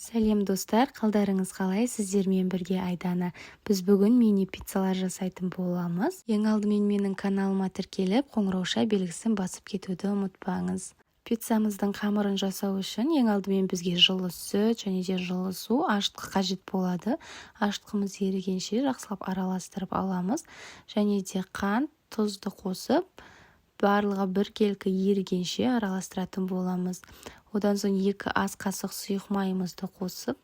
Сәлем достар, қалдарыңыз қалай? Сіздермен бірге Айдана. Біз бүгін мини пиццалар жасайтын боламыз. Ең алдымен менің каналыма тіркеліп, қоңырауша белгісін басып кетуді ұмытпаңыз. Пиццамыздың қамырын жасау үшін ең алдымен бізге жылы сүт және де жылы су, ашытқы қажет болады. Ашытқымыз ерігенше жақсылап араластырып аламыз. Және де қант, тұзды қосып, барлығы біркелкі ерігенше араластыратын боламыз. Одан соң 2 ас қасық сұйық майымызды қосып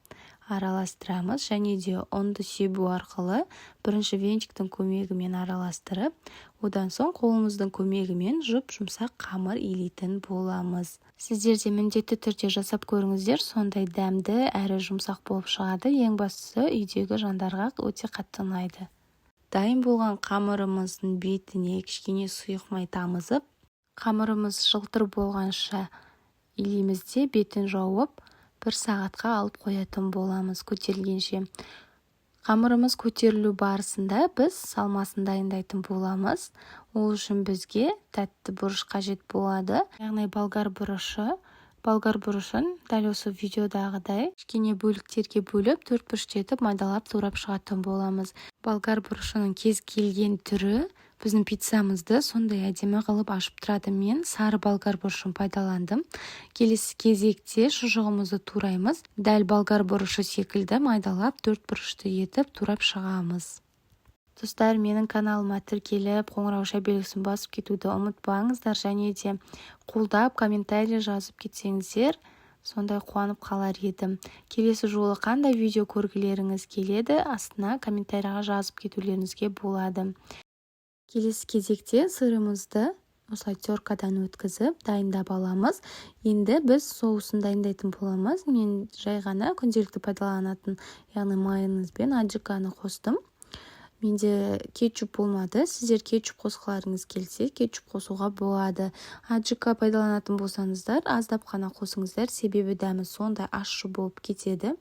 араластырамыз және де ұнды себу арқылы бірінші венчиктің көмегімен араластырып, одан соң қолымыздың көмегімен жұмсақ қамыр илейтін боламыз. Сіздер де міндетті түрде жасап көріңіздер, сондай дәмді әрі жұмсақ болып шығады. Ең бастысы үйдегі жандарға өте қатты ұнайды. Дайын болған қамырымыздың бетіне кішкене сұйық май тамызып, қамырымыз жылтыр болғанша илеймізде бетін жауып 1 сағатқа алып қоятын боламыз көтерілгенше. Қамырымыз көтерілу барысында біз салмасын дайындайтын боламыз. Ол үшін бізге тәтті бұрыш қажет болады. Яғни болгар бұрышын дәл осы видеодағыдай кішкене бөліктерге бөліп 4 бұрыштетіп майдалап турап шығатын боламыз. Болгар бұрышының кез келген түрі біздің пиццамызды сондай әдемі қылып ашып тұрады. Мен сары болгар бұрышын пайдаландым. Келесі кезекте шұжығымызды тураймыз. Дәл болгар бұрышы секілді майдалап 4 бұрышты етіп турап шығамыз. Достар, менің каналыма тіркеліп, қоңырауша белгісін басып кетуді ұмытпаңыздар, және де қолдап комментарий жазып кетсеңіздер, сондай қуанып қалар едім. Келесі жолы қандай видео көргілеріңіз келеді, астына комментарийға жазып кетулеріңізге болады. Келесі кезекте сырымызды осылай теркадан өткізіп дайындап аламыз. Енді біз соусын дайындайтын боламыз. Мен жай ғана күнделікті пайдаланатын, яғни майонез бен аджиканы қостым. Менде кетчуп болмады. Сіздер кетчуп қосқыларыңыз келсе, кетчуп қосуға болады. Аджика пайдаланатын болсаңыздар, аздап қана қосыңыздар, себебі дәмі сондай ащы болып кетеді.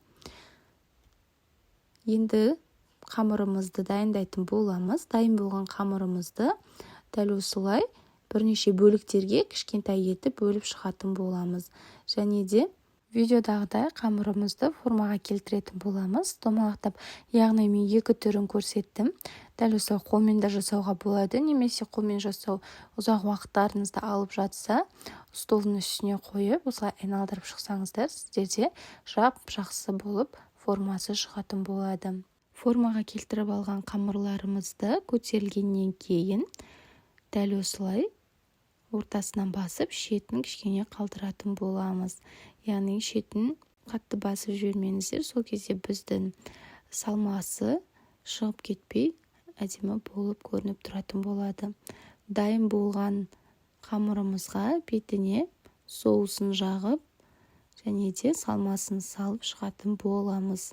Енді қамырымызды дайындайтын боламыз. Дайын болған қамырымызды дәл осылай бірнеше бөліктерге кішкентай етіп бөліп шығатын боламыз. Және де видеодағыдай қамырымызды формаға келтіретін боламыз. Домалақтап, яғни мен 2 түрін көрсеттім. Дәл осы қолмен де жасауға болады, немесе қолмен жасау ұзақ уақыттарыңызды алып жатса, столдың үстіне қойып, осылай айналдырып шықсаңыздар, сіздерде жақсы болып формасы шығатын болады. Формаға келтіріп алған қамырларымызды көтерілгеннен кейін дәл осылай ортасынан басып, шетін кішкене қалдыратын боламыз. Яғни шетін қатты басып жібермеңіздер, сол кезде біздің салмасы шығып кетпей, әдемі болып көрініп тұратын болады. Дайын болған қамырымызға бетіне соусын жағып, және де салмасын салып шығатын боламыз.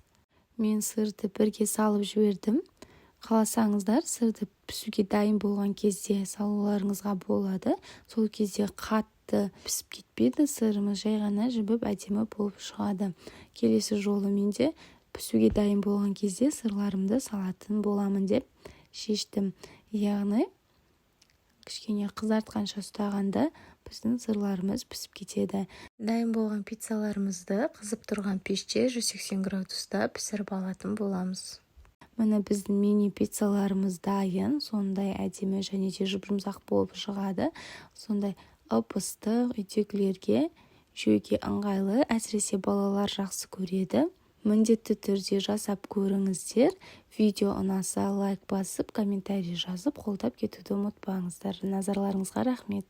Мен сырды бірге салып жібердім. Қаласаңыздар, сырды пісуге дайын болған кезде салуларыңызға болады. Сол кезде қатты пісіп кетпейді, сырымыз жай ғана жібіп әдемі болып шығады. Келесі жолы менде пісуге дайын болған кезде сырларымды салатын боламын деп шештім. Яғни кішкене қызартқанша ұстағанда біздің сырларымыз пісіп кетеді. Дайын болған пиццаларымызды қызып тұрған пеште 180 градуста пісіріп алатын боламыз. Міне біздің мини пиццаларымыз дайын, сондай әдемі және де жұмсақ болып шығады. Сондай ып-ыстық, үйдегілерге жеуге ыңғайлы, әсіресе балалар жақсы көреді. Міндетті түрде жасап көріңіздер. Видео ұнаса лайк басып, комментарий жазып, қолдап кетуді ұмытпаңыздар. Назарларыңызға рахмет.